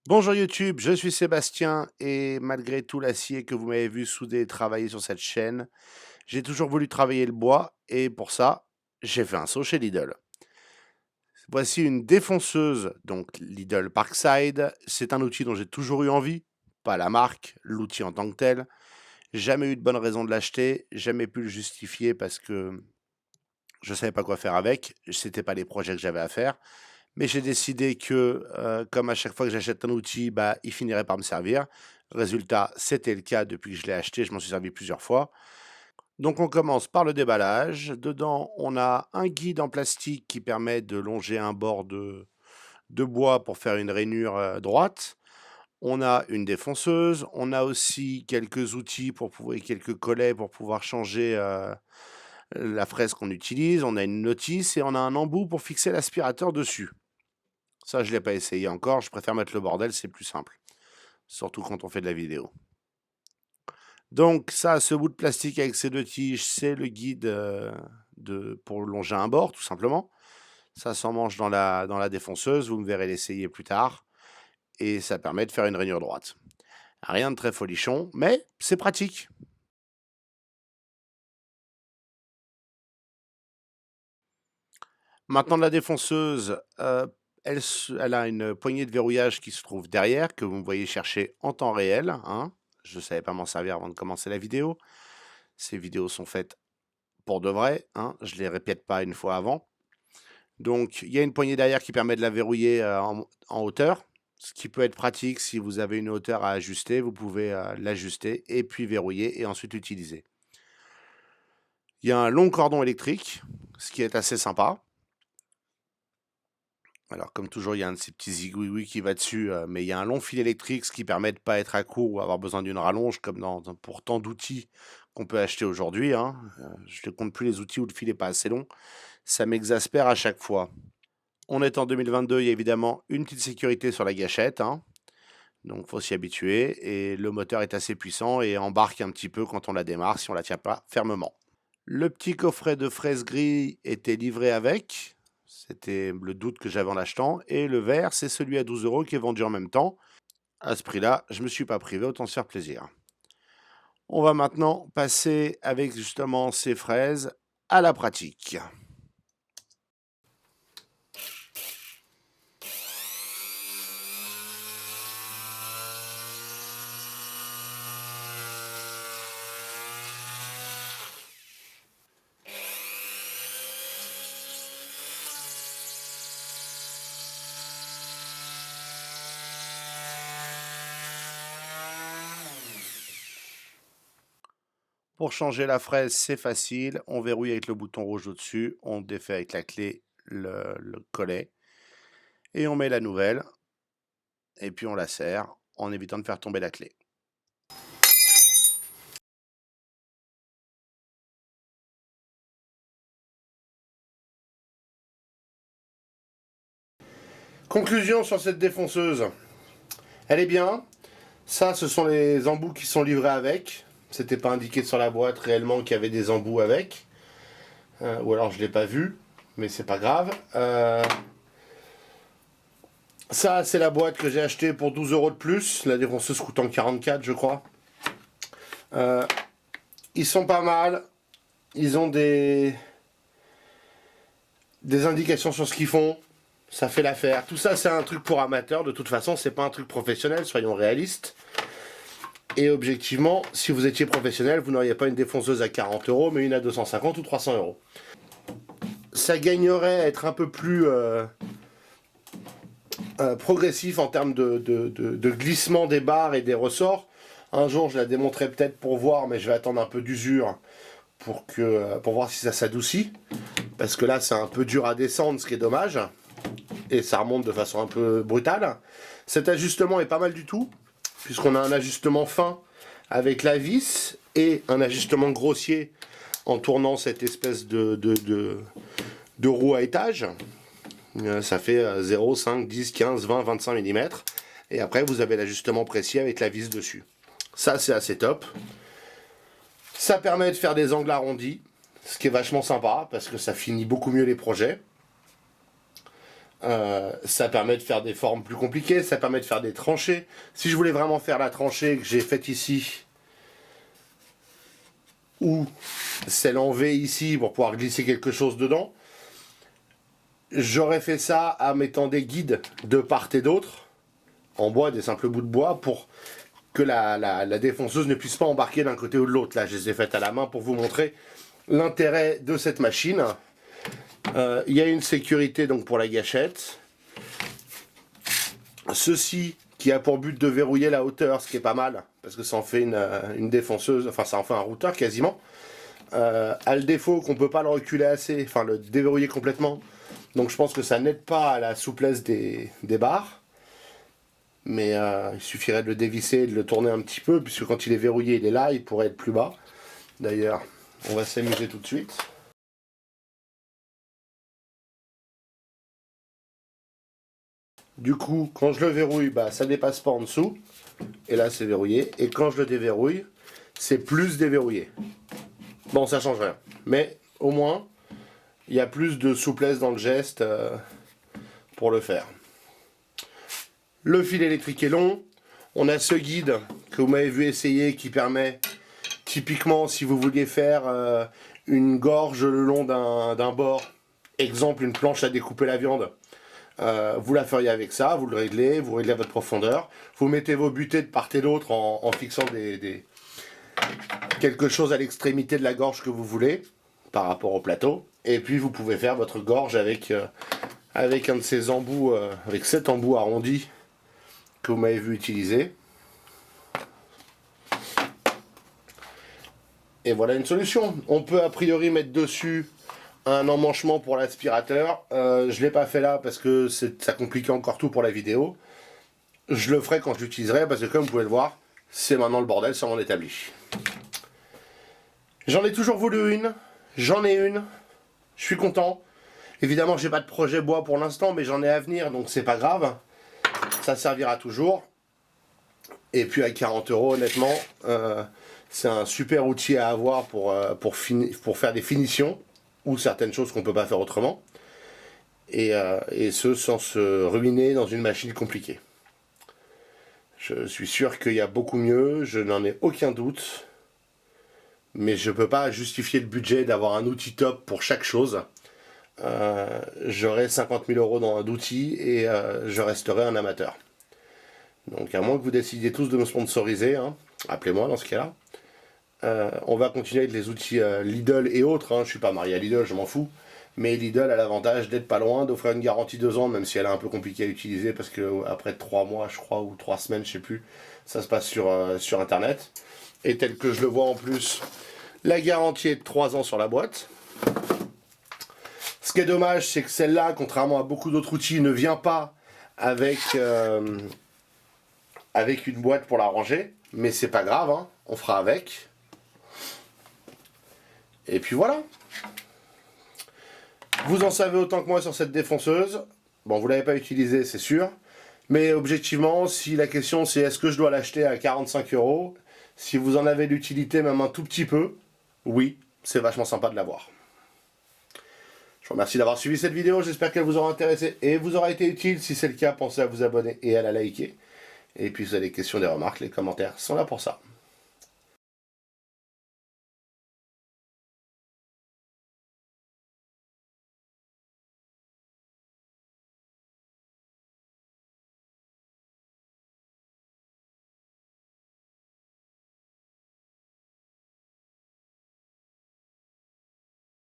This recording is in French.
Bonjour YouTube, je suis Sébastien et malgré tout l'acier que vous m'avez vu souder et travailler sur cette chaîne, j'ai toujours voulu travailler le bois et pour ça, j'ai fait un saut chez Lidl. Voici une défonceuse, donc Lidl Parkside. C'est un outil dont j'ai toujours eu envie, pas la marque, l'outil en tant que tel. Jamais eu de bonne raison de l'acheter, jamais pu le justifier parce que je savais pas quoi faire avec, c'était pas les projets que j'avais à faire. Mais j'ai décidé que, comme à chaque fois que j'achète un outil, bah, il finirait par me servir. Résultat, c'était le cas depuis que je l'ai acheté, je m'en suis servi plusieurs fois. Donc on commence par le déballage. Dedans, on a un guide en plastique qui permet de longer un bord de bois pour faire une rainure droite. On a une défonceuse, on a aussi quelques outils pour pouvoir, quelques collets pour pouvoir changer la fraise qu'on utilise. On a une notice et on a un embout pour fixer l'aspirateur dessus. Ça, je ne l'ai pas essayé encore, je préfère mettre le bordel, c'est plus simple. Surtout quand on fait de la vidéo. Donc ça, ce bout de plastique avec ces deux tiges, c'est le guide pour longer un bord, tout simplement. Ça s'emmanche dans la défonceuse, vous me verrez l'essayer plus tard. Et ça permet de faire une rainure droite. Rien de très folichon, mais c'est pratique. Maintenant, la défonceuse, elle a une poignée de verrouillage qui se trouve derrière, que vous me voyez chercher en temps réel, hein. Je ne savais pas m'en servir avant de commencer la vidéo. Ces vidéos sont faites pour de vrai, hein, je ne les répète pas une fois avant. Donc il y a une poignée derrière qui permet de la verrouiller en hauteur, ce qui peut être pratique si vous avez une hauteur à ajuster, vous pouvez l'ajuster et puis verrouiller et ensuite l'utiliser. Il y a un long cordon électrique, ce qui est assez sympa. Alors comme toujours, il y a un de ces petits zigouigoui qui va dessus, mais il y a un long fil électrique, ce qui permet de ne pas être à court ou avoir besoin d'une rallonge, comme pour tant d'outils qu'on peut acheter aujourd'hui, hein. Je ne compte plus les outils où le fil n'est pas assez long. Ça m'exaspère à chaque fois. On est en 2022, il y a évidemment une petite sécurité sur la gâchette, hein, donc faut s'y habituer. Et le moteur est assez puissant et embarque un petit peu quand on la démarre si on la tient pas fermement. Le petit coffret de fraises gris était livré avec, c'était le doute que j'avais en l'achetant. Et le vert, c'est celui à 12 € qui est vendu en même temps. À ce prix-là, je ne me suis pas privé, autant se faire plaisir. On va maintenant passer avec justement ces fraises à la pratique. Pour changer la fraise, c'est facile. On verrouille avec le bouton rouge au-dessus. On défait avec la clé le collet. Et on met la nouvelle. Et puis on la serre en évitant de faire tomber la clé. Conclusion sur cette défonceuse. Elle est bien. Ça, ce sont les embouts qui sont livrés avec. C'était pas indiqué sur la boîte réellement qu'il y avait des embouts avec. Ou alors je l'ai pas vu. Mais c'est pas grave. Ça, c'est la boîte que j'ai achetée pour 12 € de plus. La défonceuse coûtant 44, je crois. Ils sont pas mal. Ils ont des indications sur ce qu'ils font. Ça fait l'affaire. Tout ça, c'est un truc pour amateurs. De toute façon, c'est pas un truc professionnel, soyons réalistes. Et objectivement, si vous étiez professionnel, vous n'auriez pas une défonceuse à 40 €, mais une à 250 ou 300 €. Ça gagnerait à être un peu plus progressif en termes de glissement des barres et des ressorts. Un jour, je la démonterai peut-être pour voir, mais je vais attendre un peu d'usure pour voir si ça s'adoucit. Parce que là, c'est un peu dur à descendre, ce qui est dommage. Et ça remonte de façon un peu brutale. Cet ajustement est pas mal du tout, puisqu'on a un ajustement fin avec la vis et un ajustement grossier en tournant cette espèce de roue à étage. Ça fait 0, 5, 10, 15, 20, 25 mm. Et après, vous avez l'ajustement précis avec la vis dessus. Ça, c'est assez top. Ça permet de faire des angles arrondis, ce qui est vachement sympa, parce que ça finit beaucoup mieux les projets. Ça permet de faire des formes plus compliquées, ça permet de faire des tranchées. Si je voulais vraiment faire la tranchée que j'ai faite ici, ou celle en V ici pour pouvoir glisser quelque chose dedans, j'aurais fait ça en mettant des guides de part et d'autre, en bois, des simples bouts de bois, pour que la défonceuse ne puisse pas embarquer d'un côté ou de l'autre. Là, je les ai faites à la main pour vous montrer l'intérêt de cette machine. Il y a une sécurité donc pour la gâchette. Ceci qui a pour but de verrouiller la hauteur, ce qui est pas mal, parce que ça en fait une défonceuse, enfin ça en fait un routeur quasiment. A le défaut qu'on peut pas le reculer assez, enfin le déverrouiller complètement. Donc je pense que ça n'aide pas à la souplesse des barres. Mais il suffirait de le dévisser et de le tourner un petit peu, puisque quand il est verrouillé, il est là, il pourrait être plus bas. D'ailleurs, on va s'amuser tout de suite. Du coup, quand je le verrouille, bah, ça dépasse pas en dessous. Et là, c'est verrouillé. Et quand je le déverrouille, c'est plus déverrouillé. Bon, ça change rien. Mais au moins, il y a plus de souplesse dans le geste pour le faire. Le fil électrique est long. On a ce guide que vous m'avez vu essayer qui permet, typiquement, si vous vouliez faire une gorge le long d'un bord, exemple une planche à découper la viande, vous la feriez avec ça, vous réglez à votre profondeur, vous mettez vos butées de part et d'autre en fixant quelque chose à l'extrémité de la gorge que vous voulez, par rapport au plateau, et puis vous pouvez faire votre gorge avec un de ces embouts, avec cet embout arrondi que vous m'avez vu utiliser. Et voilà une solution. On peut a priori mettre dessus un emmanchement pour l'aspirateur. Je ne l'ai pas fait là parce que ça compliquait encore tout pour la vidéo. Je le ferai quand je l'utiliserai parce que comme vous pouvez le voir, c'est maintenant le bordel sur mon établi. J'en ai toujours voulu une. J'en ai une. Je suis content. Évidemment, j'ai pas de projet bois pour l'instant, mais j'en ai à venir, donc c'est pas grave. Ça servira toujours. Et puis à 40 €, honnêtement, c'est un super outil à avoir pour faire des finitions ou certaines choses qu'on ne peut pas faire autrement. Et ce, sans se ruiner dans une machine compliquée. Je suis sûr qu'il y a beaucoup mieux, je n'en ai aucun doute. Mais je ne peux pas justifier le budget d'avoir un outil top pour chaque chose. J'aurai 50 000 € d'outils et je resterai un amateur. Donc à moins que vous décidiez tous de me sponsoriser, hein, appelez-moi dans ce cas-là. On va continuer avec les outils Lidl et autres, hein. Je ne suis pas marié à Lidl, je m'en fous. Mais Lidl a l'avantage d'être pas loin, d'offrir une garantie 2 ans, même si elle est un peu compliquée à utiliser, parce que après 3 mois, je crois, ou 3 semaines, je sais plus, ça se passe sur Internet. Et tel que je le vois en plus, la garantie est de 3 ans sur la boîte. Ce qui est dommage, c'est que celle-là, contrairement à beaucoup d'autres outils, ne vient pas avec une boîte pour la ranger. Mais c'est pas grave, hein, on fera avec. Et puis voilà. Vous en savez autant que moi sur cette défonceuse. Bon, vous ne l'avez pas utilisée, c'est sûr. Mais objectivement, si la question c'est est-ce que je dois l'acheter à 45 €, si vous en avez l'utilité même un tout petit peu, oui, c'est vachement sympa de l'avoir. Je vous remercie d'avoir suivi cette vidéo, j'espère qu'elle vous aura intéressé et vous aura été utile. Si c'est le cas, pensez à vous abonner et à la liker. Et puis si vous avez des questions, des remarques, les commentaires sont là pour ça.